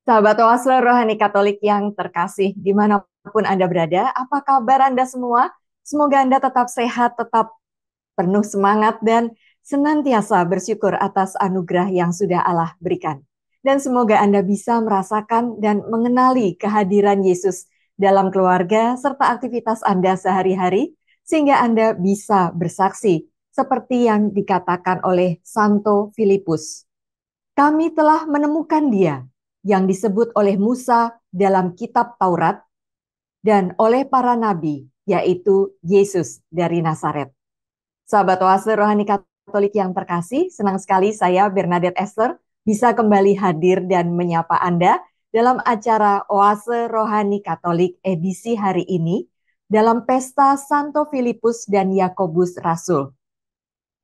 Sahabat Oase Rohani Katolik yang terkasih, dimanapun Anda berada, apa kabar Anda semua? Semoga Anda tetap sehat, tetap penuh semangat, dan senantiasa bersyukur atas anugerah yang sudah Allah berikan. Dan semoga Anda bisa merasakan dan mengenali kehadiran Yesus dalam keluarga serta aktivitas Anda sehari-hari, sehingga Anda bisa bersaksi seperti yang dikatakan oleh Santo Filipus. Kami telah menemukan Dia yang disebut oleh Musa dalam kitab Taurat dan oleh para nabi, yaitu Yesus dari Nazaret. Sahabat Oase Rohani Katolik yang terkasih, senang sekali saya Bernadette Esther bisa kembali hadir dan menyapa Anda dalam acara Oase Rohani Katolik edisi hari ini dalam pesta Santo Filipus dan Yakobus Rasul.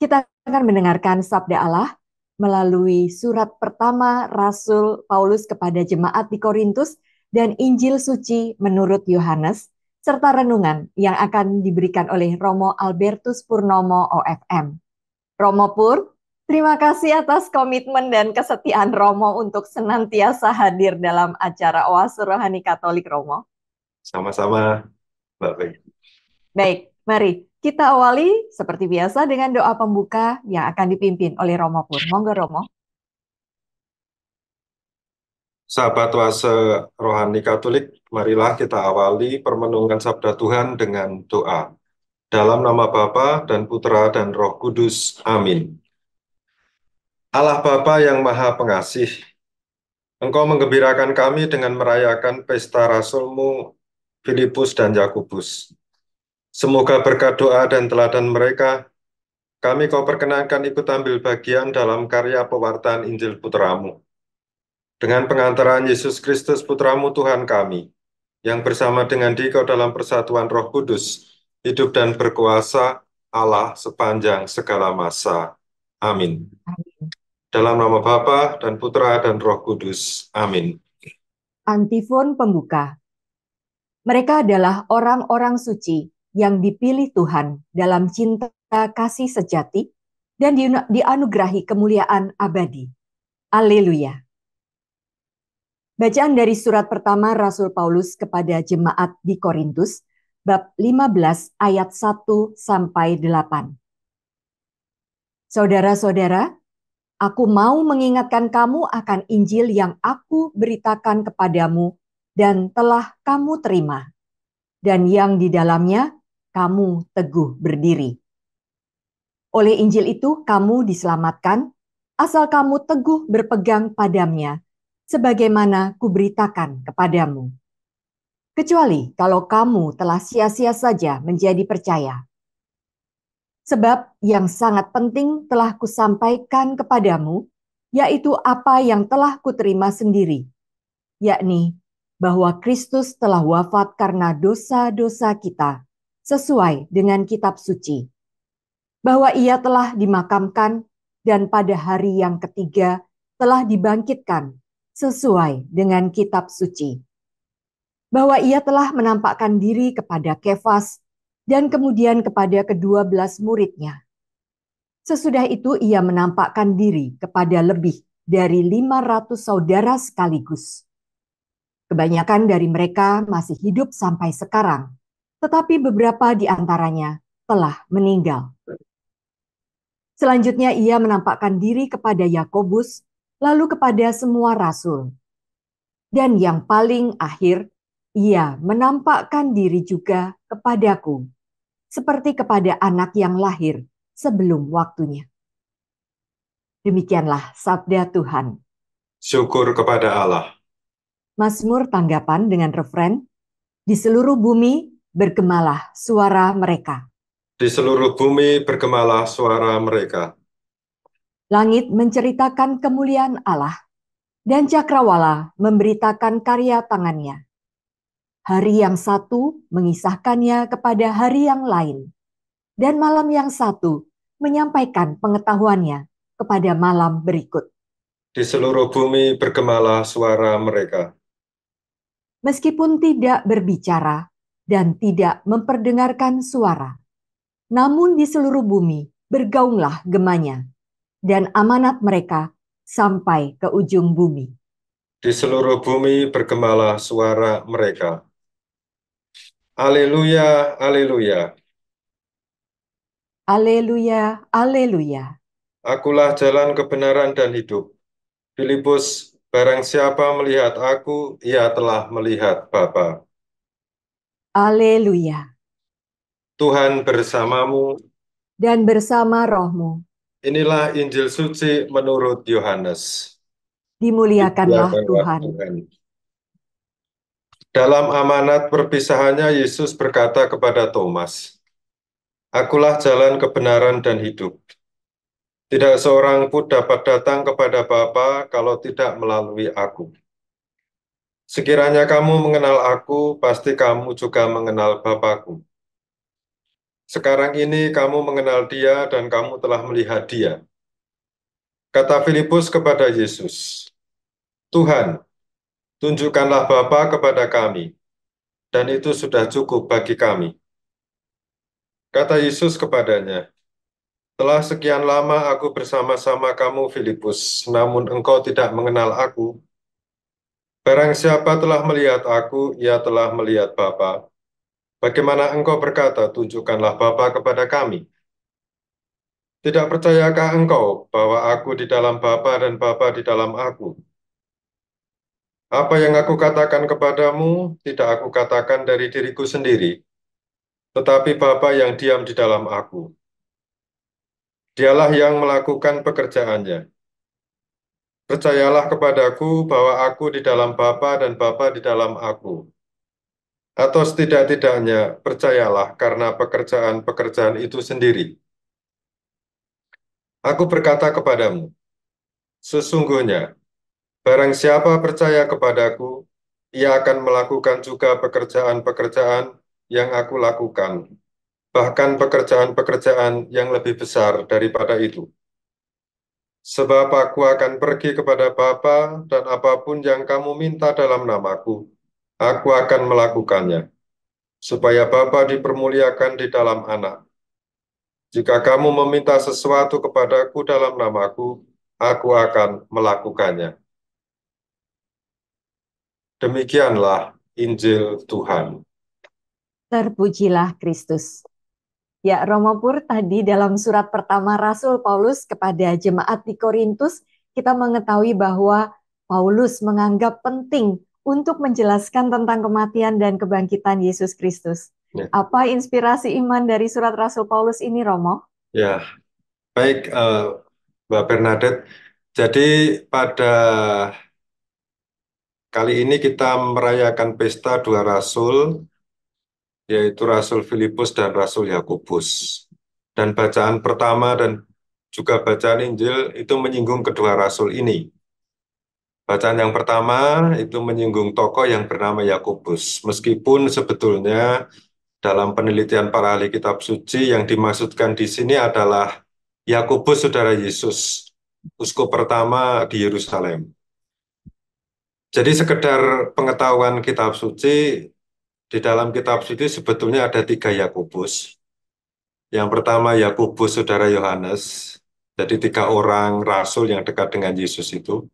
Kita akan mendengarkan sabda Allah melalui surat pertama Rasul Paulus kepada jemaat di Korintus dan Injil suci menurut Yohanes, serta renungan yang akan diberikan oleh Romo Albertus Purnomo OFM. Romo Pur, terima kasih atas komitmen dan kesetiaan Romo untuk senantiasa hadir dalam acara Oase Rohani Katolik, Romo. Sama-sama, Mbak Beng. Baik, mari kita awali seperti biasa dengan doa pembuka yang akan dipimpin oleh Romo Pur. Monggo Romo. Sahabat Oase Rohani Katolik, marilah kita awali permenungan Sabda Tuhan dengan doa. Dalam nama Bapa dan Putra dan Roh Kudus. Amin. Allah Bapa yang Maha Pengasih, Engkau menggembirakan kami dengan merayakan pesta Rasulmu Filipus dan Yakobus. Semoga berkat doa dan teladan mereka, kami Kau perkenankan ikut ambil bagian dalam karya pewartaan Injil Putramu. Dengan pengantaran Yesus Kristus Putramu Tuhan kami, yang bersama dengan Dikau dalam persatuan Roh Kudus, hidup dan berkuasa Allah sepanjang segala masa. Amin. Dalam nama Bapa dan Putra dan Roh Kudus. Amin. Antifon pembuka. Mereka adalah orang-orang suci yang dipilih Tuhan dalam cinta kasih sejati dan dianugerahi kemuliaan abadi. Haleluya. Bacaan dari surat pertama Rasul Paulus kepada jemaat di Korintus, bab 15 ayat 1 sampai 8. Saudara-saudara, aku mau mengingatkan kamu akan Injil yang aku beritakan kepadamu dan telah kamu terima, dan yang di dalamnya kamu teguh berdiri. Oleh Injil itu kamu diselamatkan, asal kamu teguh berpegang padamnya, sebagaimana kuberitakan kepadamu. Kecuali kalau kamu telah sia-sia saja menjadi percaya. Sebab yang sangat penting telah kusampaikan kepadamu, yaitu apa yang telah kuterima sendiri, yakni bahwa Kristus telah wafat karena dosa-dosa kita, sesuai dengan kitab suci. Bahwa ia telah dimakamkan dan pada hari yang ketiga telah dibangkitkan, sesuai dengan kitab suci. Bahwa ia telah menampakkan diri kepada Kefas dan kemudian kepada ke-12 muridnya. Sesudah itu ia menampakkan diri kepada lebih dari 500 saudara sekaligus. Kebanyakan dari mereka masih hidup sampai sekarang, tetapi beberapa di antaranya telah meninggal. Selanjutnya ia menampakkan diri kepada Yakobus, lalu kepada semua rasul. Dan yang paling akhir, ia menampakkan diri juga kepadaku, seperti kepada anak yang lahir sebelum waktunya. Demikianlah sabda Tuhan. Syukur kepada Allah. Mazmur tanggapan dengan refren, di seluruh bumi bergemalah suara mereka. Di seluruh bumi bergemalah suara mereka. Langit menceritakan kemuliaan Allah, dan cakrawala memberitakan karya tangannya. Hari yang satu mengisahkannya kepada hari yang lain, dan malam yang satu menyampaikan pengetahuannya kepada malam berikut. Di seluruh bumi bergemalah suara mereka. Meskipun tidak berbicara dan tidak memperdengarkan suara, namun di seluruh bumi bergaunglah gemanya, dan amanat mereka sampai ke ujung bumi. Di seluruh bumi bergemalah suara mereka. Haleluya, haleluya. Haleluya, haleluya. Akulah jalan kebenaran dan hidup. Filipus, barang siapa melihat aku, ia telah melihat Bapa. Haleluya. Tuhan bersamamu. Dan bersama rohmu, Inilah Injil suci menurut Yohanes. dimuliakanlah Dimuliakanlah Tuhan. Tuhan. Dalam amanat perpisahannya, Yesus berkata kepada Thomas, Akulah jalan kebenaran dan hidup. Tidak seorang pun dapat datang kepada Bapa kalau tidak melalui aku. Sekiranya kamu mengenal aku, pasti kamu juga mengenal Bapakku. Sekarang ini kamu mengenal dia dan kamu telah melihat dia. Kata Filipus kepada Yesus, Tuhan, tunjukkanlah Bapa kepada kami, dan itu sudah cukup bagi kami. Kata Yesus kepadanya, telah sekian lama aku bersama-sama kamu, Filipus, namun engkau tidak mengenal aku. Barang siapa telah melihat aku, ia telah melihat Bapa. Bagaimana engkau berkata, tunjukkanlah Bapa kepada kami? Tidak percayakah engkau bahwa aku di dalam Bapa dan Bapa di dalam aku? Apa yang aku katakan kepadamu, tidak aku katakan dari diriku sendiri, tetapi Bapa yang diam di dalam aku. Dialah yang melakukan pekerjaannya. Percayalah kepadaku bahwa aku di dalam Bapa dan Bapa di dalam aku. Atau setidak-tidaknya percayalah karena pekerjaan-pekerjaan itu sendiri. Aku berkata kepadamu, sesungguhnya barang siapa percaya kepadaku, ia akan melakukan juga pekerjaan-pekerjaan yang aku lakukan, bahkan pekerjaan-pekerjaan yang lebih besar daripada itu. Sebab aku akan pergi kepada Bapa, dan apapun yang kamu minta dalam namaku, aku akan melakukannya, supaya Bapa dipermuliakan di dalam Anak. Jika kamu meminta sesuatu kepadaku dalam namaku, aku akan melakukannya. Demikianlah Injil Tuhan. Terpujilah Kristus. Ya, Romo Pur, tadi dalam surat pertama Rasul Paulus kepada jemaat di Korintus, kita mengetahui bahwa Paulus menganggap penting untuk menjelaskan tentang kematian dan kebangkitan Yesus Kristus. Ya, Apa inspirasi iman dari surat Rasul Paulus ini, Romo? ya. Baik, Mbak Bernadette. Jadi pada kali ini kita merayakan pesta dua rasul, yaitu Rasul Filipus dan Rasul Yakobus. Dan bacaan pertama dan juga bacaan Injil itu menyinggung kedua rasul ini. Bacaan yang pertama itu menyinggung tokoh yang bernama Yakobus. Meskipun sebetulnya dalam penelitian para ahli kitab suci yang dimaksudkan di sini adalah Yakobus saudara Yesus, uskup pertama di Yerusalem. Jadi sekedar pengetahuan kitab suci, di dalam kitab suci sebetulnya ada tiga Yakobus. Yang pertama Yakobus saudara Yohanes, jadi tiga orang rasul yang dekat dengan Yesus itu.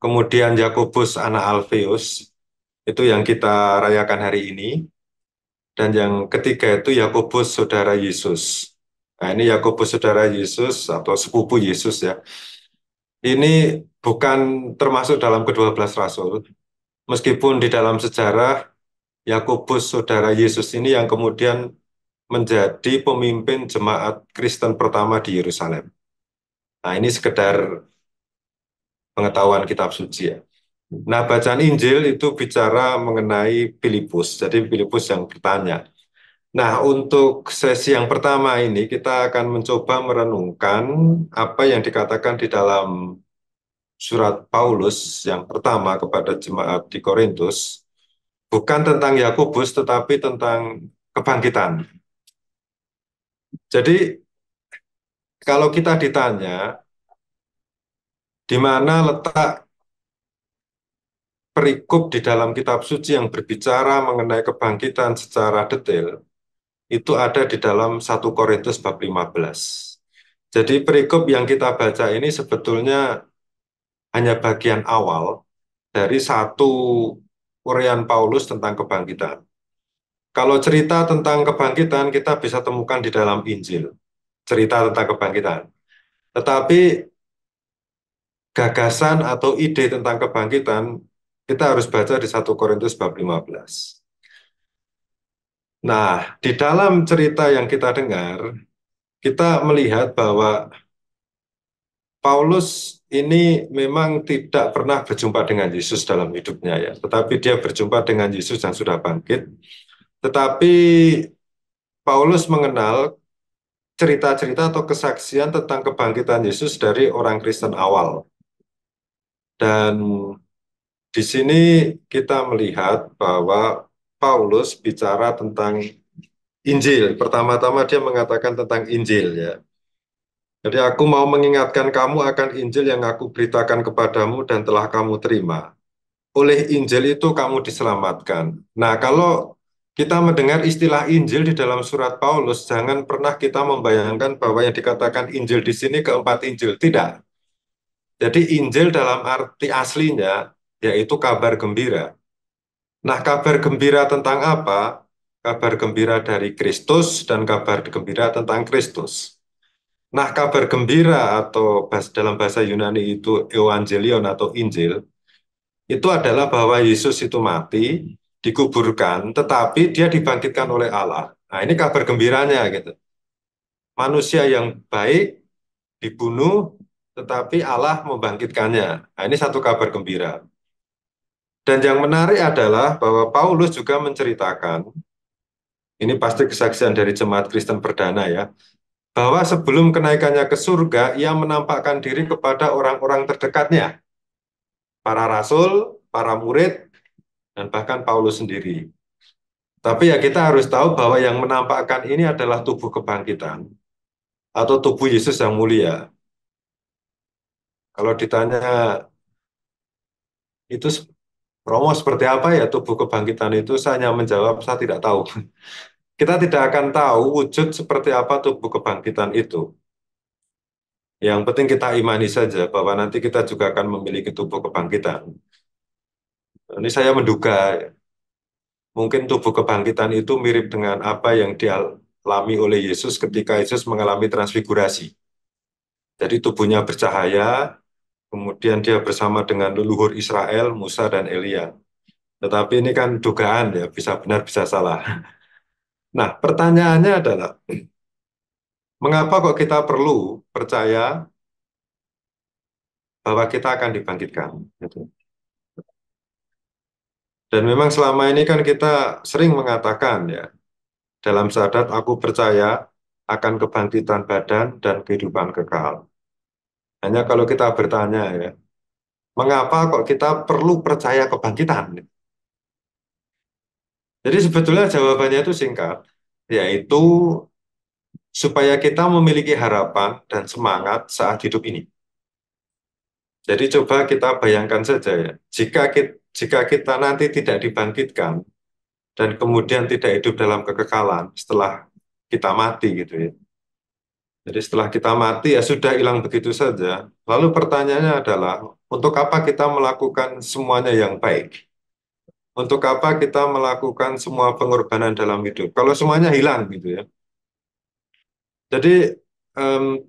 Kemudian Yakobus anak Alfeus, itu yang kita rayakan hari ini. Dan yang ketiga itu Yakobus saudara Yesus. Nah ini Yakobus saudara Yesus atau sepupu Yesus ya. Ini bukan termasuk dalam kedua belas rasul. Meskipun di dalam sejarah Yakobus saudara Yesus ini yang kemudian menjadi pemimpin jemaat Kristen pertama di Yerusalem. Nah ini sekedar pengetahuan kitab suci ya. Nah bacaan Injil itu bicara mengenai Filipus. Jadi Filipus yang bertanya. Nah, untuk sesi yang pertama ini kita akan mencoba merenungkan apa yang dikatakan di dalam surat Paulus yang pertama kepada jemaat di Korintus, bukan tentang Yakobus tetapi tentang kebangkitan. Jadi, kalau kita ditanya di mana letak perikop di dalam kitab suci yang berbicara mengenai kebangkitan secara detail, itu ada di dalam 1 Korintus bab 15. Jadi perikop yang kita baca ini sebetulnya hanya bagian awal dari satu uraian Paulus tentang kebangkitan. Kalau cerita tentang kebangkitan kita bisa temukan di dalam Injil, cerita tentang kebangkitan. Tetapi gagasan atau ide tentang kebangkitan kita harus baca di 1 Korintus bab 15. Nah, di dalam cerita yang kita dengar, kita melihat bahwa Paulus ini memang tidak pernah berjumpa dengan Yesus dalam hidupnya ya, tetapi dia berjumpa dengan Yesus yang sudah bangkit. Tetapi Paulus mengenal cerita-cerita atau kesaksian tentang kebangkitan Yesus dari orang Kristen awal. Dan di sini kita melihat bahwa Paulus bicara tentang Injil. Pertama-tama dia mengatakan tentang Injil ya. Jadi aku mau mengingatkan kamu akan Injil yang aku beritakan kepadamu dan telah kamu terima. Oleh Injil itu kamu diselamatkan. Nah, kalau kita mendengar istilah Injil di dalam surat Paulus, jangan pernah kita membayangkan bahwa yang dikatakan Injil di sini keempat Injil. Tidak. Jadi Injil dalam arti aslinya yaitu kabar gembira. Nah, kabar gembira tentang apa? Kabar gembira dari Kristus dan kabar gembira tentang Kristus. Nah, kabar gembira atau dalam bahasa Yunani itu Evangelion atau Injil, itu adalah bahwa Yesus itu mati, dikuburkan, tetapi dia dibangkitkan oleh Allah. Nah, ini kabar gembiranya gitu. Manusia yang baik dibunuh, tetapi Allah membangkitkannya. Nah, ini satu kabar gembira. Dan yang menarik adalah bahwa Paulus juga menceritakan, ini pasti kesaksian dari jemaat Kristen perdana ya, bahwa sebelum kenaikannya ke surga, ia menampakkan diri kepada orang-orang terdekatnya, para rasul, para murid, dan bahkan Paulus sendiri. Tapi ya kita harus tahu bahwa yang menampakkan ini adalah tubuh kebangkitan atau tubuh Yesus yang mulia. Kalau ditanya itu Romo seperti apa ya tubuh kebangkitan itu, saya hanya menjawab saya tidak tahu. Kita tidak akan tahu wujud seperti apa tubuh kebangkitan itu. Yang penting kita imani saja bahwa nanti kita juga akan memiliki tubuh kebangkitan. Ini saya menduga mungkin tubuh kebangkitan itu mirip dengan apa yang dialami oleh Yesus ketika Yesus mengalami transfigurasi. Jadi tubuhnya bercahaya, kemudian dia bersama dengan leluhur Israel, Musa dan Elia. Tetapi ini kan dugaan ya, bisa benar bisa salah. Nah, pertanyaannya adalah, mengapa kok kita perlu percaya bahwa kita akan dibangkitkan? Gitu. Dan memang selama ini kan kita sering mengatakan ya, dalam syahadat aku percaya akan kebangkitan badan dan kehidupan kekal. Hanya kalau kita bertanya ya, mengapa kok kita perlu percaya kebangkitan? Jadi sebetulnya jawabannya itu singkat, yaitu supaya kita memiliki harapan dan semangat saat hidup ini. Jadi coba kita bayangkan saja ya, jika kita nanti tidak dibangkitkan dan kemudian tidak hidup dalam kekekalan setelah kita mati gitu ya. Jadi setelah kita mati ya sudah hilang begitu saja. Lalu pertanyaannya adalah, untuk apa kita melakukan semuanya yang baik? Untuk apa kita melakukan semua pengorbanan dalam hidup? Kalau semuanya hilang gitu ya. Jadi em,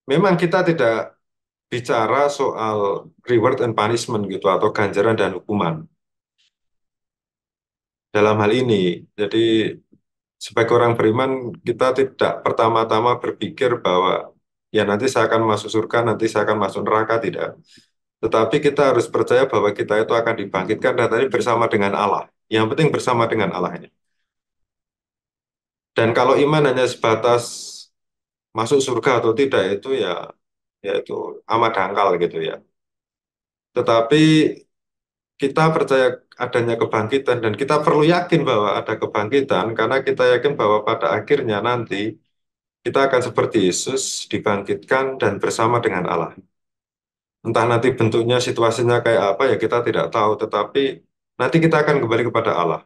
memang kita tidak bicara soal reward and punishment gitu atau ganjaran dan hukuman dalam hal ini. Jadi sebagai orang beriman kita tidak pertama-tama berpikir bahwa ya nanti saya akan masuk surga, nanti saya akan masuk neraka, tidak. Tetapi kita harus percaya bahwa kita itu akan dibangkitkan dan tadi bersama dengan Allah. Yang penting bersama dengan Allah ini. Dan kalau iman hanya sebatas masuk surga atau tidak itu ya itu amat dangkal gitu ya. Tetapi kita percaya adanya kebangkitan dan kita perlu yakin bahwa ada kebangkitan karena kita yakin bahwa pada akhirnya nanti kita akan seperti Yesus dibangkitkan dan bersama dengan Allah. Entah nanti bentuknya, situasinya kayak apa ya kita tidak tahu, tetapi nanti kita akan kembali kepada Allah.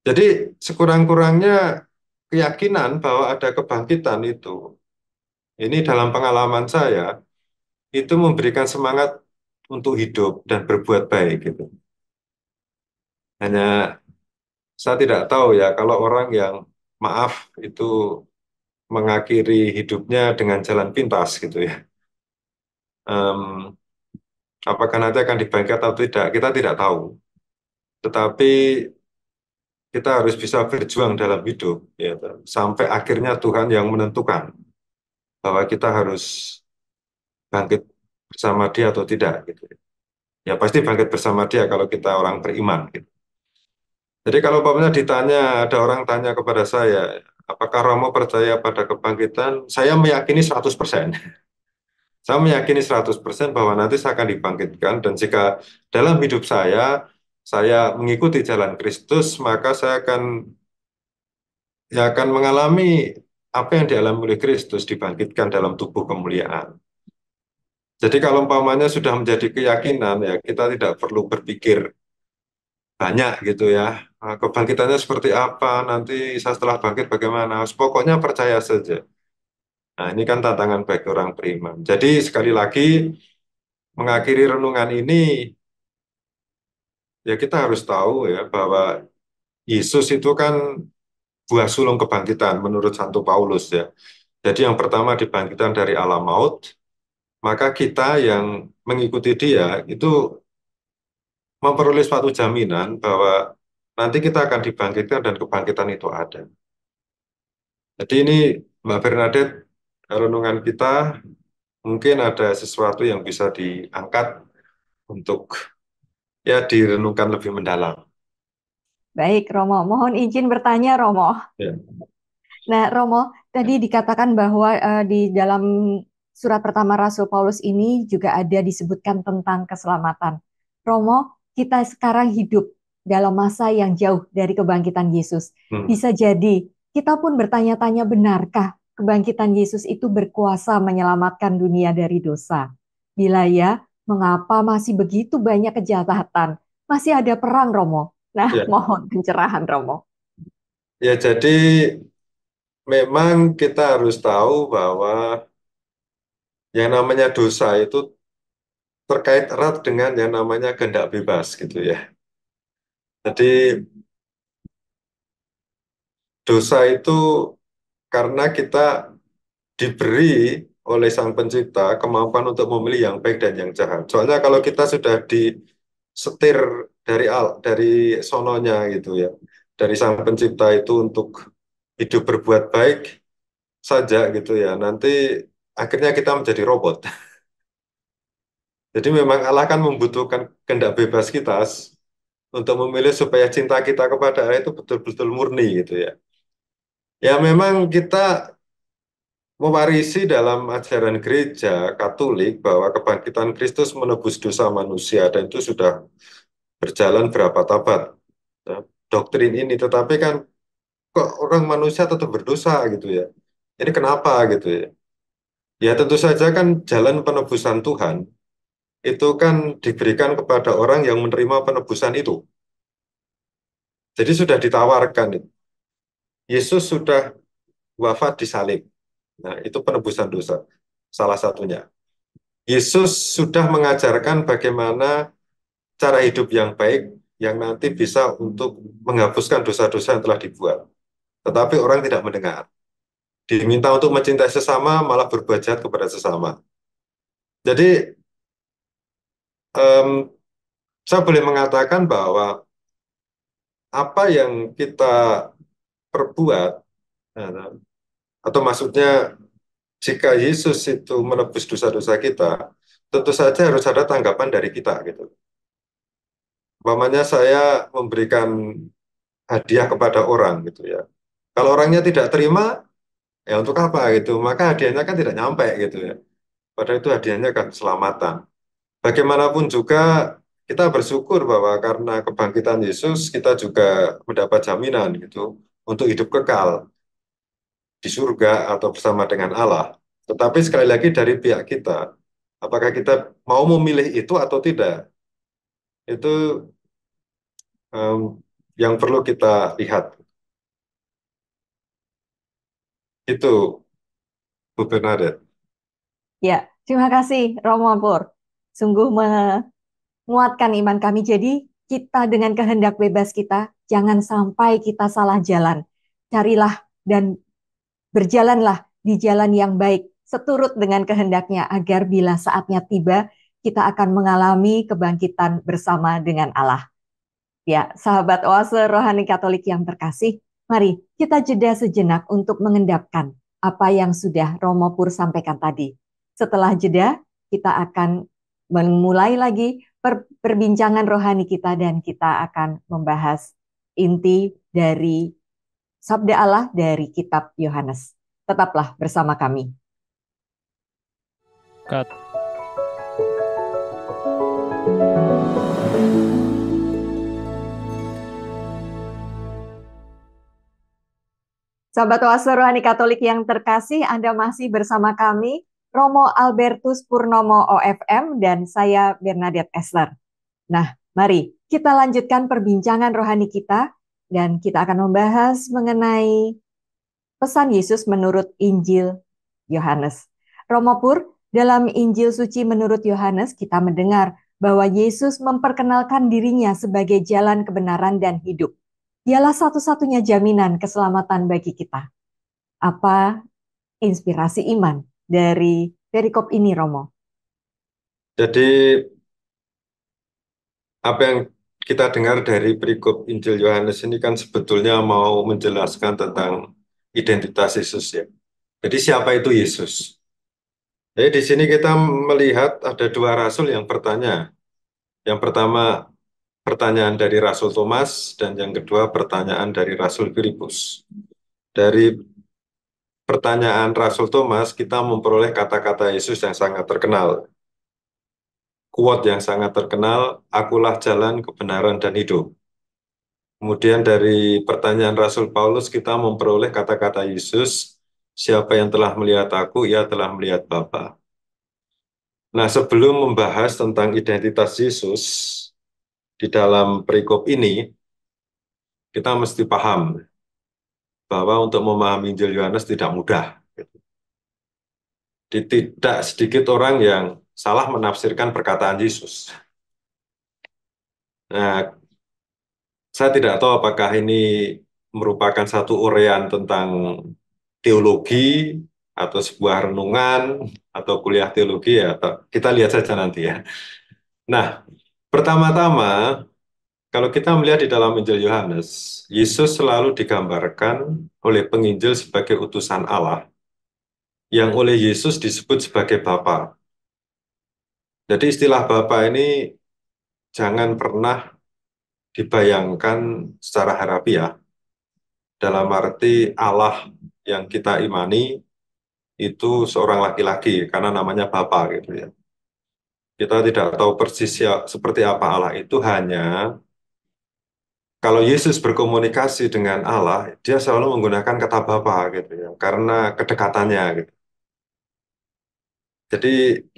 Jadi sekurang-kurangnya keyakinan bahwa ada kebangkitan itu, ini dalam pengalaman saya, itu memberikan semangat untuk hidup dan berbuat baik gitu. Hanya saya tidak tahu ya kalau orang yang maaf itu mengakhiri hidupnya dengan jalan pintas gitu ya. Em, Apakah nanti akan dibangkit atau tidak, kita tidak tahu. Tetapi kita harus bisa berjuang dalam hidup, ya, sampai akhirnya Tuhan yang menentukan bahwa kita harus bangkit bersama Dia atau tidak, gitu. Ya pasti bangkit bersama Dia kalau kita orang beriman, gitu. Jadi kalau umpamanya ditanya, ada orang tanya kepada saya, apakah Romo percaya pada kebangkitan? Saya meyakini 100%. Saya meyakini 100% bahwa nanti saya akan dibangkitkan, dan jika dalam hidup saya mengikuti jalan Kristus, maka saya akan mengalami apa yang dialami oleh Kristus, dibangkitkan dalam tubuh kemuliaan. Jadi kalau umpamanya sudah menjadi keyakinan, ya kita tidak perlu berpikir banyak gitu ya. Kebangkitannya seperti apa, nanti saya setelah bangkit bagaimana. Pokoknya percaya saja. Nah, ini kan tantangan bagi orang beriman. Jadi sekali lagi, mengakhiri renungan ini, ya kita harus tahu ya bahwa Yesus itu kan buah sulung kebangkitan menurut Santo Paulus ya. Jadi yang pertama dibangkitkan dari alam maut, maka kita yang mengikuti dia itu memperoleh suatu jaminan bahwa nanti kita akan dibangkitkan dan kebangkitan itu ada. Jadi ini Mbak Bernadette, renungan kita mungkin ada sesuatu yang bisa diangkat untuk ya direnungkan lebih mendalam. Baik, Romo. Mohon izin bertanya, Romo. Ya. Nah, Romo, tadi dikatakan bahwa di dalam surat pertama Rasul Paulus ini juga ada disebutkan tentang keselamatan. Romo, kita sekarang hidup dalam masa yang jauh dari kebangkitan Yesus. Hmm. Bisa jadi kita pun bertanya-tanya, benarkah kebangkitan Yesus itu berkuasa menyelamatkan dunia dari dosa? Bila ya, mengapa masih begitu banyak kejahatan? Masih ada perang, Romo. Nah, Ya, mohon pencerahan, Romo. ya jadi memang kita harus tahu bahwa yang namanya dosa itu terkait erat dengan yang namanya kehendak bebas gitu ya. Jadi dosa itu karena kita diberi oleh Sang Pencipta kemampuan untuk memilih yang baik dan yang jahat. Soalnya kalau kita sudah disetir dari sononya gitu ya, dari Sang Pencipta itu untuk hidup berbuat baik saja gitu ya, nanti akhirnya kita menjadi robot. Jadi memang Allah kan membutuhkan kehendak bebas kita untuk memilih supaya cinta kita kepada Allah itu betul-betul murni gitu ya. Ya memang kita mewarisi dalam ajaran gereja Katolik bahwa kebangkitan Kristus menebus dosa manusia dan itu sudah berjalan berapa abad ya, doktrin ini. Tetapi kan kok orang manusia tetap berdosa gitu ya. Ini kenapa gitu ya? Ya tentu saja kan jalan penebusan Tuhan itu kan diberikan kepada orang yang menerima penebusan itu. Jadi sudah ditawarkan. Yesus sudah wafat di salib. Nah, itu penebusan dosa. Salah satunya. Yesus sudah mengajarkan bagaimana cara hidup yang baik yang nanti bisa untuk menghapuskan dosa-dosa yang telah dibuat. Tetapi orang tidak mendengar. Diminta untuk mencintai sesama, malah berbuat jahat kepada sesama. Jadi, em, saya boleh mengatakan bahwa apa yang kita perbuat, eh, atau maksudnya jika Yesus itu menebus dosa-dosa kita, tentu saja harus ada tanggapan dari kita gitu. Umpamanya saya memberikan hadiah kepada orang gitu ya. Kalau orangnya tidak terima, ya untuk apa gitu? Maka hadiahnya kan tidak nyampe gitu ya. Padahal itu hadiahnya kan keselamatan. Bagaimanapun juga kita bersyukur bahwa karena kebangkitan Yesus kita juga mendapat jaminan gitu untuk hidup kekal di surga atau bersama dengan Allah. Tetapi sekali lagi dari pihak kita, apakah kita mau memilih itu atau tidak? Itu em, yang perlu kita lihat. Itu Bu Bernadette. Ya, terima kasih Romo Pur. Sungguh menguatkan iman kami. Jadi kita dengan kehendak bebas kita, jangan sampai kita salah jalan. Carilah dan berjalanlah di jalan yang baik, seturut dengan kehendaknya, agar bila saatnya tiba, kita akan mengalami kebangkitan bersama dengan Allah. Ya, sahabat oase rohani Katolik yang terkasih, mari kita jeda sejenak untuk mengendapkan apa yang sudah Romo Pur sampaikan tadi. Setelah jeda, kita akan memulai lagi perbincangan rohani kita dan kita akan membahas inti dari Sabda Allah dari Kitab Yohanes. Tetaplah bersama kami. Cut. Sahabat oase rohani Katolik yang terkasih, Anda masih bersama kami, Romo Albertus Purnomo OFM dan saya Bernadette Esther. Nah, mari kita lanjutkan perbincangan rohani kita dan kita akan membahas mengenai pesan Yesus menurut Injil Yohanes. Romo Pur, dalam Injil suci menurut Yohanes kita mendengar bahwa Yesus memperkenalkan dirinya sebagai jalan kebenaran dan hidup. Dialah satu-satunya jaminan keselamatan bagi kita. Apa inspirasi iman dari perikop ini, Romo? Jadi apa yang kita dengar dari perikop Injil Yohanes ini kan sebetulnya mau menjelaskan tentang identitas Yesus ya. Jadi siapa itu Yesus? Jadi di sini kita melihat ada dua rasul yang bertanya. Yang pertama pertanyaan dari Rasul Thomas dan yang kedua pertanyaan dari Rasul Filipus. Dari pertanyaan Rasul Thomas kita memperoleh kata-kata Yesus yang sangat terkenal. Quote yang sangat terkenal, akulah jalan, kebenaran, dan hidup. Kemudian dari pertanyaan Rasul Paulus kita memperoleh kata-kata Yesus, siapa yang telah melihat aku, ia telah melihat Bapa. Nah, sebelum membahas tentang identitas Yesus di dalam perikop ini, kita mesti paham bahwa untuk memahami Injil Yohanes tidak mudah. Tidak sedikit orang yang salah menafsirkan perkataan Yesus. Nah, saya tidak tahu apakah ini merupakan satu uraian tentang teologi atau sebuah renungan atau kuliah teologi ya. Kita lihat saja nanti ya. Nah, pertama-tama kalau kita melihat di dalam Injil Yohanes, Yesus selalu digambarkan oleh penginjil sebagai utusan Allah yang oleh Yesus disebut sebagai Bapa. Jadi istilah Bapa ini jangan pernah dibayangkan secara harafiah. Dalam arti Allah yang kita imani itu seorang laki-laki karena namanya Bapa gitu ya. Kita tidak tahu persis ya, seperti apa Allah itu, hanya kalau Yesus berkomunikasi dengan Allah, dia selalu menggunakan kata Bapa gitu ya, karena kedekatannya gitu. Jadi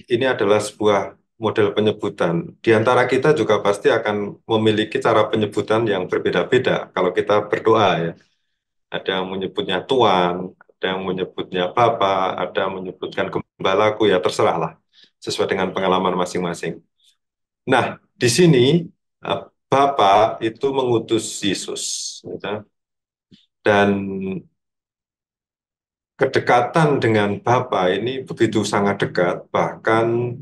ini adalah sebuah model penyebutan. Di antara kita juga pasti akan memiliki cara penyebutan yang berbeda-beda kalau kita berdoa ya. Ada yang menyebutnya Tuhan, ada yang menyebutnya Bapa, ada yang menyebutkan Gembalaku, ya terserah lah, sesuai dengan pengalaman masing-masing. Nah, di sini Bapa itu mengutus Yesus, gitu. Dan kedekatan dengan Bapa ini begitu sangat dekat, bahkan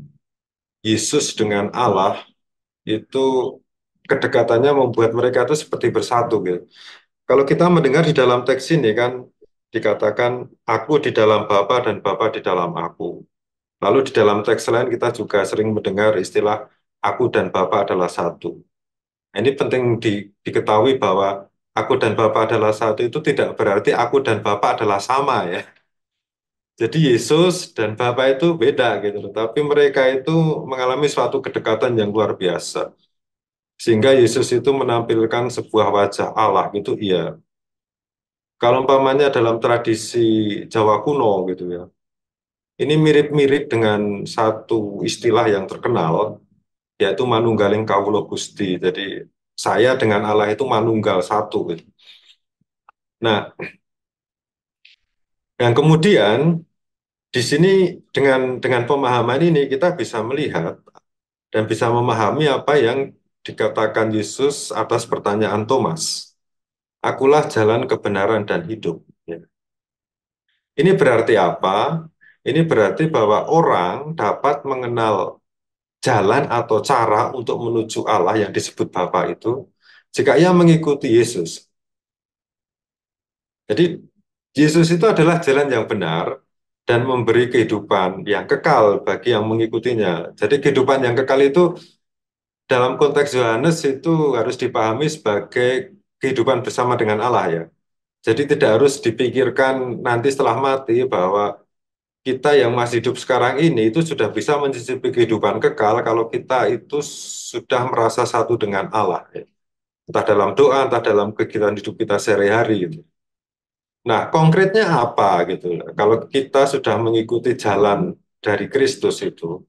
Yesus dengan Allah itu kedekatannya membuat mereka itu seperti bersatu gitu. Kalau kita mendengar di dalam teks ini kan dikatakan aku di dalam Bapa dan Bapa di dalam aku. Lalu di dalam teks lain kita juga sering mendengar istilah aku dan Bapa adalah satu. Ini penting diketahui bahwa aku dan Bapa adalah satu itu tidak berarti aku dan Bapa adalah sama ya. Jadi Yesus dan Bapa itu beda gitu, tapi mereka itu mengalami suatu kedekatan yang luar biasa. Sehingga Yesus itu menampilkan sebuah wajah Allah gitu, iya. Kalau umpamanya dalam tradisi Jawa kuno gitu ya, ini mirip-mirip dengan satu istilah yang terkenal, yaitu manunggaling kawula Gusti. Jadi saya dengan Allah itu manunggal satu gitu. Nah, yang kemudian di sini dengan pemahaman ini kita bisa melihat dan bisa memahami apa yang dikatakan Yesus atas pertanyaan Thomas. Akulah jalan kebenaran dan hidup. Ya. Ini berarti apa? Ini berarti bahwa orang dapat mengenal jalan atau cara untuk menuju Allah yang disebut Bapa itu jika ia mengikuti Yesus. Jadi Yesus itu adalah jalan yang benar dan memberi kehidupan yang kekal bagi yang mengikutinya. Jadi kehidupan yang kekal itu dalam konteks Yohanes itu harus dipahami sebagai kehidupan bersama dengan Allah ya. Jadi tidak harus dipikirkan nanti setelah mati bahwa kita yang masih hidup sekarang ini itu sudah bisa mencicipi kehidupan kekal kalau kita itu sudah merasa satu dengan Allah ya. Entah dalam doa, entah dalam kegiatan hidup kita sehari-hari gitu. Nah, konkretnya apa gitu? Kalau kita sudah mengikuti jalan dari Kristus itu,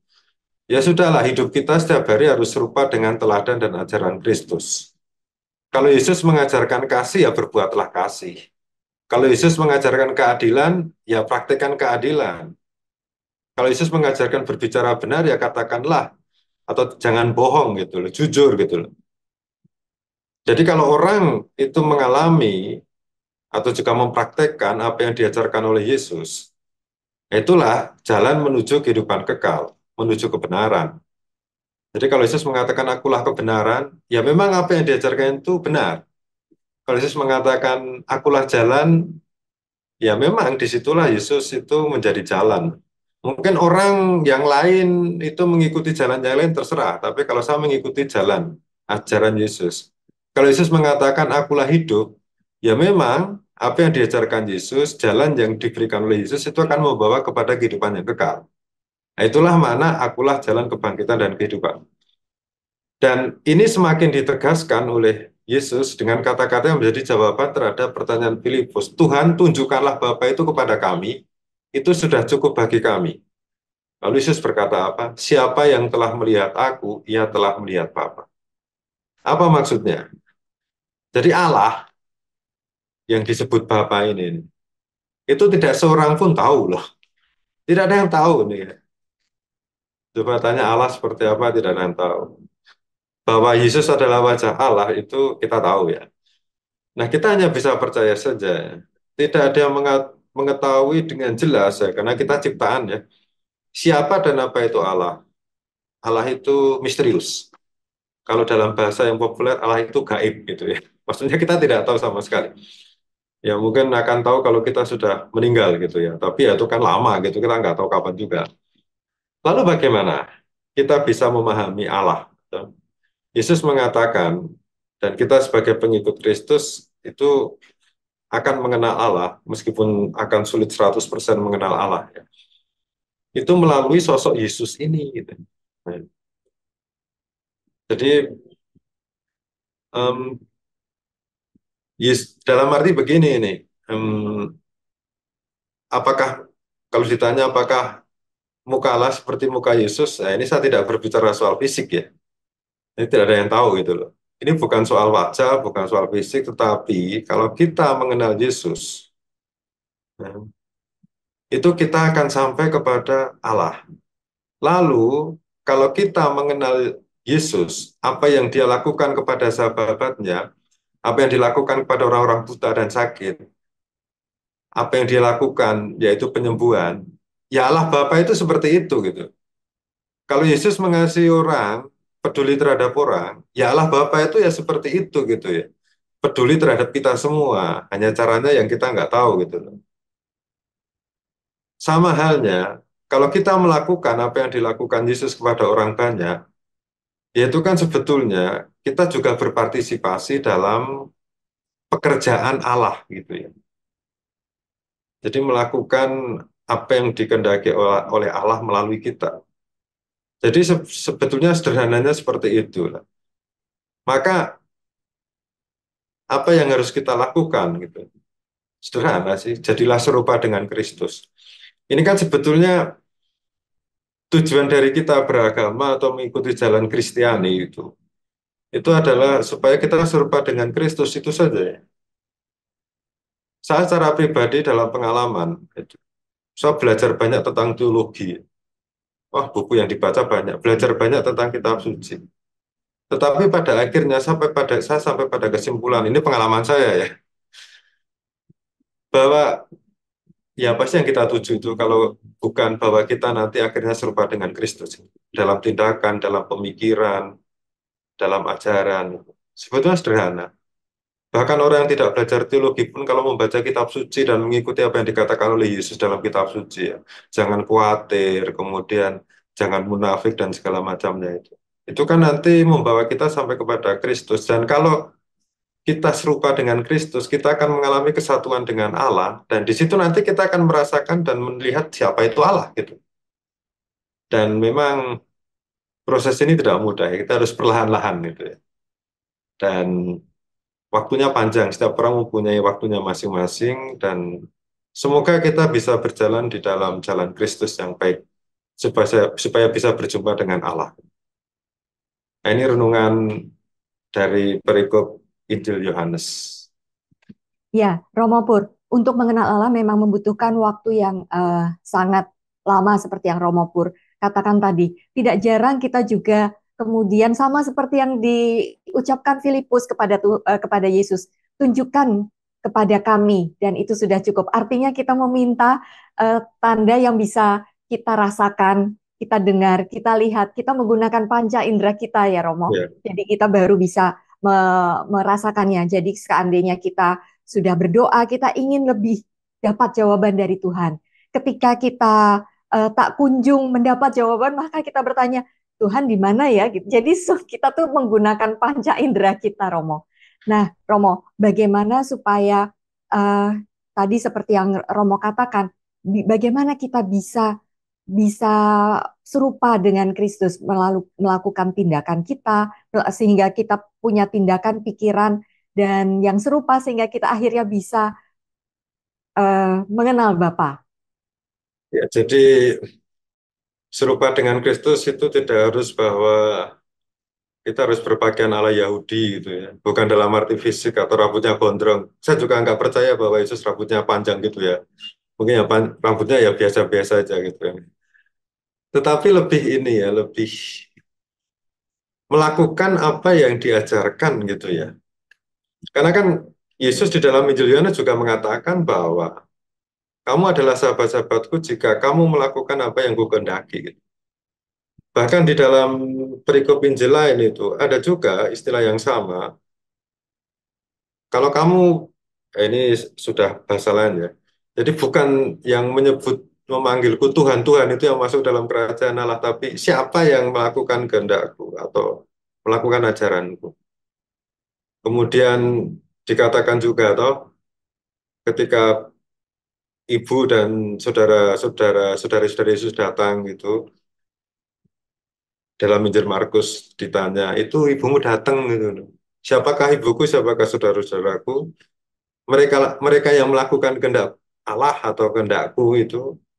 ya sudahlah hidup kita setiap hari harus serupa dengan teladan dan ajaran Kristus. Kalau Yesus mengajarkan kasih, ya berbuatlah kasih. Kalau Yesus mengajarkan keadilan, ya praktekkan keadilan. Kalau Yesus mengajarkan berbicara benar, ya katakanlah atau jangan bohong gitu loh, jujur gitu loh. Jadi kalau orang itu mengalami atau juga mempraktekkan apa yang diajarkan oleh Yesus, itulah jalan menuju kehidupan kekal, menuju kebenaran. Jadi kalau Yesus mengatakan akulah kebenaran, ya memang apa yang diajarkan itu benar. Kalau Yesus mengatakan akulah jalan, ya memang disitulah Yesus itu menjadi jalan. Mungkin orang yang lain itu mengikuti jalan yang lain terserah, tapi kalau saya mengikuti jalan ajaran Yesus. Kalau Yesus mengatakan akulah hidup, ya memang apa yang diajarkan Yesus, jalan yang diberikan oleh Yesus itu akan membawa kepada kehidupan yang kekal. Nah, itulah makna akulah jalan kebangkitan dan kehidupan. Dan ini semakin ditegaskan oleh Yesus dengan kata-kata yang menjadi jawaban terhadap pertanyaan Filipus. Tuhan, tunjukkanlah Bapa itu kepada kami, itu sudah cukup bagi kami. Lalu Yesus berkata apa? Siapa yang telah melihat aku, ia telah melihat Bapa. Apa maksudnya? Jadi Allah yang disebut Bapa ini, itu tidak seorang pun tahu loh. Tidak ada yang tahu nih. Coba tanya Allah seperti apa, tidak ada yang tahu. Bahwa Yesus adalah wajah Allah itu kita tahu ya. Nah, kita hanya bisa percaya saja. Tidak ada yang mengetahui dengan jelas ya, karena kita ciptaan ya. Siapa dan apa itu Allah? Allah itu misterius. Kalau dalam bahasa yang populer, Allah itu gaib gitu ya. Maksudnya kita tidak tahu sama sekali. Ya mungkin akan tahu kalau kita sudah meninggal gitu ya. Tapi ya itu kan lama gitu, kita nggak tahu kapan juga. Lalu bagaimana kita bisa memahami Allah? Yesus mengatakan, dan kita sebagai pengikut Kristus itu akan mengenal Allah, meskipun akan sulit 100% mengenal Allah, ya. Itu melalui sosok Yesus ini. Gitu. Nah, jadi, em, dalam arti begini ini, apakah, kalau ditanya apakah muka Allah seperti muka Yesus, nah ini saya tidak berbicara soal fisik ya. Ini tidak ada yang tahu gitu loh. Ini bukan soal wajah, bukan soal fisik, tetapi kalau kita mengenal Yesus, nah, itu kita akan sampai kepada Allah. Lalu, kalau kita mengenal Yesus, apa yang dia lakukan kepada sahabat-sahabatnya, apa yang dilakukan kepada orang-orang buta dan sakit, apa yang dia lakukan, yaitu penyembuhan, ya Allah Bapa itu seperti itu gitu. Kalau Yesus mengasihi orang, peduli terhadap orang, ya Allah Bapa itu ya seperti itu gitu ya. Peduli terhadap kita semua, hanya caranya yang kita nggak tahu gitu loh. Sama halnya, kalau kita melakukan apa yang dilakukan Yesus kepada orang banyak, yaitu kan sebetulnya kita juga berpartisipasi dalam pekerjaan Allah gitu ya. Jadi melakukan apa yang dikehendaki oleh Allah melalui kita. Jadi sebetulnya sederhananya seperti itu. Maka apa yang harus kita lakukan gitu? Sederhana sih, jadilah serupa dengan Kristus. Ini kan sebetulnya tujuan dari kita beragama atau mengikuti jalan Kristiani itu adalah supaya kita serupa dengan Kristus itu saja ya. Saya secara pribadi dalam pengalaman, saya belajar banyak tentang teologi. Wah, buku yang dibaca banyak, belajar banyak tentang kitab suci. Tetapi pada akhirnya saya sampai pada kesimpulan, ini pengalaman saya ya, bahwa ya pasti yang kita tuju itu kalau bukan bahwa kita nanti akhirnya serupa dengan Kristus dalam tindakan, dalam pemikiran, dalam ajaran. Sebetulnya sederhana. Bahkan orang yang tidak belajar teologi pun kalau membaca kitab suci dan mengikuti apa yang dikatakan oleh Yesus dalam kitab suci ya, jangan khawatir, kemudian jangan munafik dan segala macamnya itu. Itu kan nanti membawa kita sampai kepada Kristus. Dan kalau kita serupa dengan Kristus, kita akan mengalami kesatuan dengan Allah, dan di situ nanti kita akan merasakan dan melihat siapa itu Allah gitu. Dan memang proses ini tidak mudah, ya. Kita harus perlahan-lahan gitu ya. Dan waktunya panjang, setiap orang mempunyai waktunya masing-masing, dan semoga kita bisa berjalan di dalam jalan Kristus yang baik, supaya bisa berjumpa dengan Allah. Nah, ini renungan dari perikop Injil Yohanes. Ya, Romo Pur, untuk mengenal Allah memang membutuhkan waktu yang sangat lama seperti yang Romo Pur katakan tadi. Tidak jarang kita juga kemudian sama seperti yang diucapkan Filipus kepada Yesus, tunjukkan kepada kami dan itu sudah cukup. Artinya kita meminta tanda yang bisa kita rasakan, kita dengar, kita lihat, kita menggunakan panca indera kita ya Romo. Ya, Jadi kita baru bisa merasakannya. Jadi seandainya kita sudah berdoa, kita ingin lebih dapat jawaban dari Tuhan. Ketika kita tak kunjung mendapat jawaban, maka kita bertanya, Tuhan di mana ya? Gitu. Jadi kita tuh menggunakan panca indera kita, Romo. Nah, Romo, bagaimana supaya uh, tadi seperti yang Romo katakan, bagaimana kita bisa bisa serupa dengan Kristus melakukan tindakan kita sehingga kita punya tindakan pikiran dan yang serupa sehingga kita akhirnya bisa mengenal Bapa. ya, jadi serupa dengan Kristus itu tidak harus bahwa kita harus berpakaian ala Yahudi gitu ya. Bukan dalam arti fisik atau rambutnya gondrong. Saya juga nggak percaya bahwa Yesus rambutnya panjang gitu ya. Mungkin ya rambutnya ya biasa-biasa aja gitu ya. Tetapi lebih ini ya, lebih melakukan apa yang diajarkan gitu ya. Karena kan Yesus di dalam Injil Yohanes juga mengatakan bahwa kamu adalah sahabat-sahabatku jika kamu melakukan apa yang kukehendaki gitu. Bahkan di dalam perikop Injil lain itu ada juga istilah yang sama. Kalau kamu, ini sudah bahasa lain ya. Jadi bukan yang memanggilku Tuhan, Tuhan itu yang masuk dalam kerajaan Allah, tapi siapa yang melakukan kehendakku atau melakukan ajaranku. Kemudian dikatakan juga toh ketika ibu dan saudari-saudari Yesus datang gitu dalam Injil Markus ditanya, itu ibumu datang gitu. Siapakah ibuku, siapakah saudara-saudaraku? Mereka mereka yang melakukan kehendak Allah atau kehendakku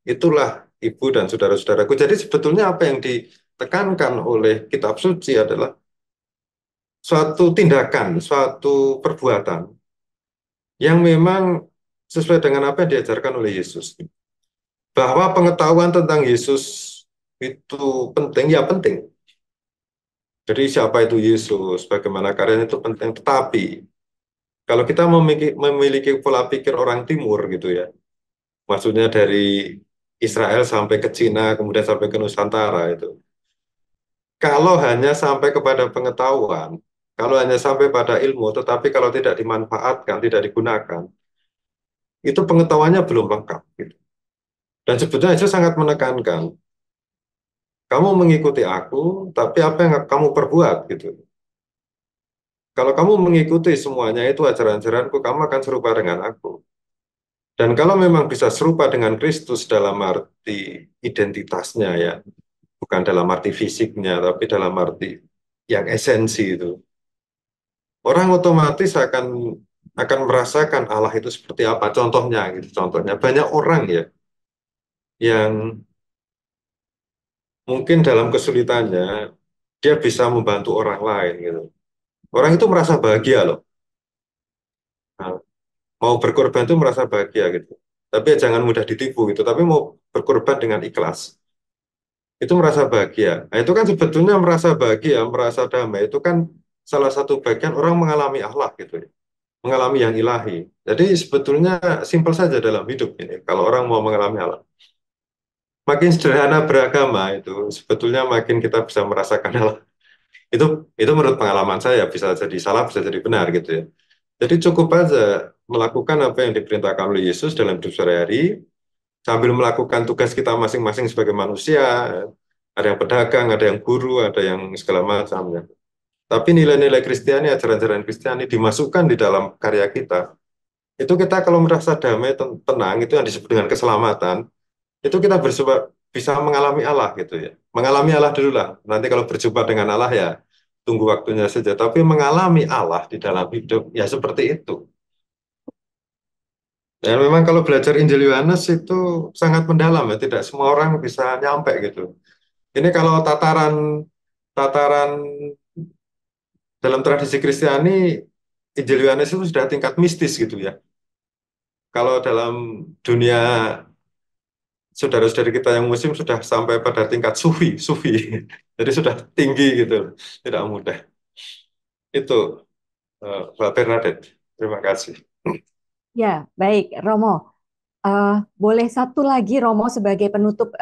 itulah ibu dan saudara-saudaraku. Jadi sebetulnya apa yang ditekankan oleh kitab suci adalah suatu tindakan, suatu perbuatan yang memang sesuai dengan apa yang diajarkan oleh Yesus. Bahwa pengetahuan tentang Yesus itu penting, ya penting. Jadi siapa itu Yesus, bagaimana karyanya itu penting. Tetapi kalau kita memiliki pola pikir orang Timur gitu ya, maksudnya dari Israel sampai ke Cina, kemudian sampai ke Nusantara itu. Kalau hanya sampai kepada pengetahuan, kalau hanya sampai pada ilmu, tetapi kalau tidak dimanfaatkan, tidak digunakan, itu pengetahuannya belum lengkap. Gitu. Dan sebetulnya itu sangat menekankan. Kamu mengikuti aku, tapi apa yang kamu perbuat gitu. Kalau kamu mengikuti semuanya itu ajaran-ajaranku, kamu akan serupa dengan aku. Dan kalau memang bisa serupa dengan Kristus dalam arti identitasnya ya, bukan dalam arti fisiknya, tapi dalam arti yang esensi itu. Orang otomatis akan merasakan Allah itu seperti apa. Contohnya gitu, contohnya banyak orang ya yang mungkin dalam kesulitannya dia bisa membantu orang lain gitu. Orang itu merasa bahagia loh. Nah, mau berkorban itu merasa bahagia gitu. Tapi ya jangan mudah ditipu gitu. Tapi mau berkorban dengan ikhlas. itu merasa bahagia. Nah, itu kan sebetulnya merasa bahagia, merasa damai, itu kan salah satu bagian orang mengalami akhlak gitu ya, mengalami yang ilahi. Jadi sebetulnya simpel saja dalam hidup ini, kalau orang mau mengalami akhlak. Makin sederhana beragama itu, sebetulnya makin kita bisa merasakan akhlak. Itu menurut pengalaman saya, bisa jadi salah, bisa jadi benar gitu ya. Jadi cukup aja melakukan apa yang diperintahkan oleh Yesus dalam hidup sehari-hari, sambil melakukan tugas kita masing-masing sebagai manusia. Ada yang pedagang, ada yang guru, ada yang segala macam ya. Tapi nilai-nilai Kristiani, ajaran-ajaran Kristiani dimasukkan di dalam karya kita. Itu kita kalau merasa damai, tenang, itu yang disebut dengan keselamatan, itu kita bisa mengalami Allah gitu ya. Mengalami Allah dulu lah. Nanti kalau berjumpa dengan Allah ya tunggu waktunya saja. Tapi mengalami Allah di dalam hidup ya seperti itu. Dan memang kalau belajar Injil Yohanes itu sangat mendalam ya. Tidak semua orang bisa nyampe gitu. Ini kalau tataran tataran dalam tradisi Kristiani, Injil Yohanes itu sudah tingkat mistis gitu ya. Kalau dalam dunia saudara-saudari kita yang muslim sudah sampai pada tingkat sufi. Jadi sudah tinggi gitu, tidak mudah. Itu Mbak Bernadette. Terima kasih. Ya, baik, Romo. Eh, Boleh satu lagi Romo sebagai penutup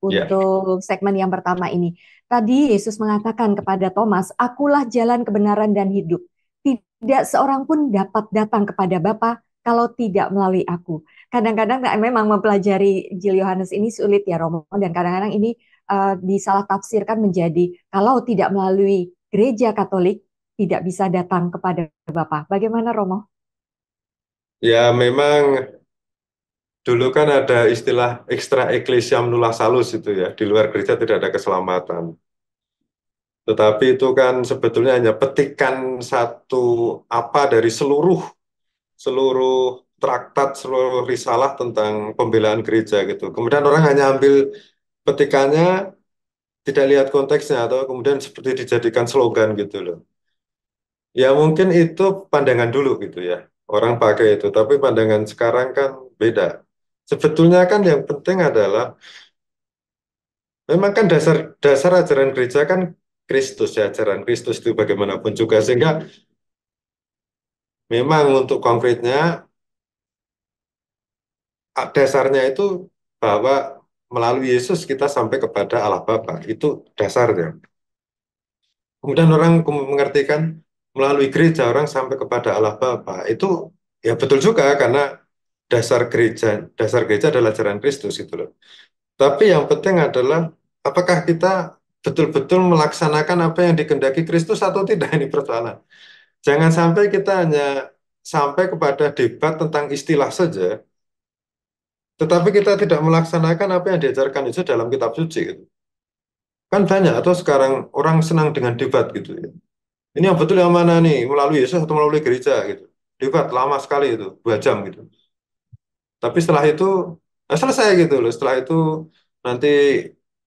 Ya, untuk segmen yang pertama ini. Tadi Yesus mengatakan kepada Thomas, "Akulah jalan kebenaran dan hidup. Tidak seorang pun dapat datang kepada Bapa kalau tidak melalui aku." Kadang-kadang memang mempelajari Injil Yohanes ini sulit ya Romo, dan kadang-kadang ini disalah tafsirkan menjadi kalau tidak melalui gereja Katolik tidak bisa datang kepada Bapa. Bagaimana Romo? ya memang dulu kan ada istilah extra ecclesiam nulla salus itu ya. Di luar gereja tidak ada keselamatan. Tetapi itu kan sebetulnya hanya petikan satu apa dari seluruh seluruh traktat, seluruh risalah tentang pembelaan gereja gitu. Kemudian orang hanya ambil petikannya, tidak lihat konteksnya, atau kemudian seperti dijadikan slogan gitu loh. Ya mungkin itu pandangan dulu gitu ya. Orang pakai itu, tapi pandangan sekarang kan beda. Sebetulnya kan yang penting adalah, memang kan dasar dasar ajaran gereja kan Kristus ya, ajaran Kristus itu bagaimanapun juga. Sehingga memang untuk konkretnya dasarnya itu bahwa melalui Yesus kita sampai kepada Allah Bapa. Itu dasarnya. Kemudian orang mengertikan melalui gereja orang sampai kepada Allah Bapa. Itu ya betul juga karena dasar gereja adalah ajaran Kristus itu loh. Tapi yang penting adalah apakah kita betul-betul melaksanakan apa yang dikehendaki Kristus atau tidak, ini persoalan. Jangan sampai kita hanya sampai kepada debat tentang istilah saja, tetapi kita tidak melaksanakan apa yang diajarkan itu dalam kitab suci gitu. Kan banyak atau sekarang orang senang dengan debat gitu ya. Ini yang betul yang mana nih, melalui Yesus atau melalui gereja gitu. Debat lama sekali itu, 2 jam gitu. Tapi setelah itu, selesai gitu loh. Setelah itu nanti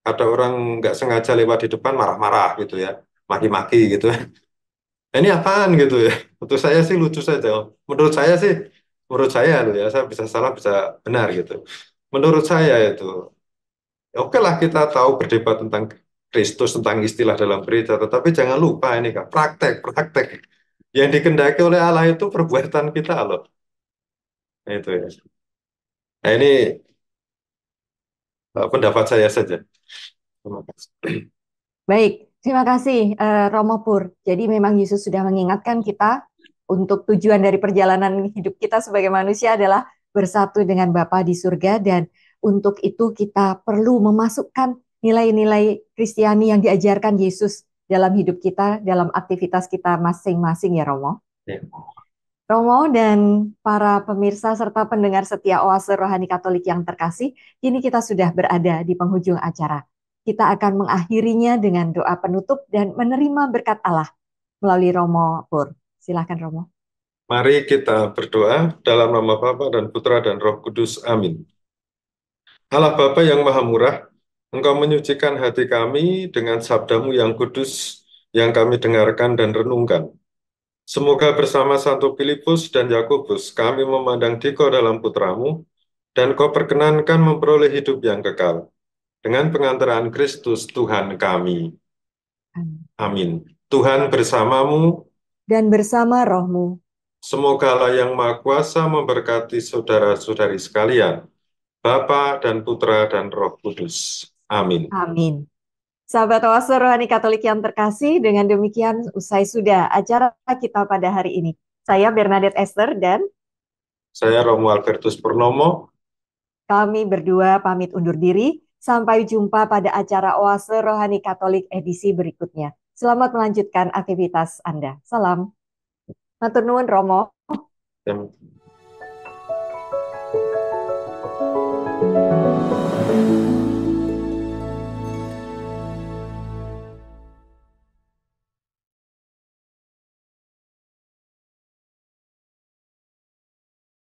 ada orang nggak sengaja lewat di depan marah-marah gitu ya. Maki-maki gitu. Ini apaan gitu ya. Untuk saya sih lucu saja. Menurut saya sih, menurut saya loh ya, saya bisa salah, bisa benar gitu. Menurut saya itu, ya oke lah kita tahu berdebat tentang Kristus, tentang istilah dalam gereja, tetapi jangan lupa ini kan praktek. Yang dikendaki oleh Allah itu perbuatan kita loh. Nah, itu ya. Nah, ini pendapat saya saja. Terima kasih. Baik, terima kasih Romo Pur. Jadi memang Yesus sudah mengingatkan kita untuk tujuan dari perjalanan hidup kita sebagai manusia adalah bersatu dengan Bapa di surga, dan untuk itu kita perlu memasukkan nilai-nilai Kristiani yang diajarkan Yesus dalam hidup kita, dalam aktivitas kita masing-masing ya Romo. Ya. Romo dan para pemirsa serta pendengar setia Oase Rohani Katolik yang terkasih, kini kita sudah berada di penghujung acara. Kita akan mengakhirinya dengan doa penutup dan menerima berkat Allah melalui Romo Pur. Silakan Romo. Mari kita berdoa dalam nama Bapa dan Putra dan Roh Kudus. Amin. Allah Bapa yang Maha Murah, Engkau menyucikan hati kami dengan sabdamu yang kudus yang kami dengarkan dan renungkan. Semoga bersama Santo Filipus dan Yakobus kami memandang Dikau dalam putramu dan Kau perkenankan memperoleh hidup yang kekal. dengan pengantaran Kristus Tuhan kami. Amin. Amin. Tuhan bersamamu, Dan bersama rohmu. semoga Allah yang Maha Kuasa memberkati saudara-saudari sekalian, Bapa dan Putra dan Roh Kudus. Amin. Amin. Sahabat Oase Rohani Katolik yang terkasih, dengan demikian usai sudah acara kita pada hari ini. Saya Bernadette Esther dan Saya Romo Albertus Purnomo. kami berdua pamit undur diri. Sampai jumpa pada acara Oase Rohani Katolik edisi berikutnya. Selamat melanjutkan aktivitas Anda. Salam. Matur nuwun Romo.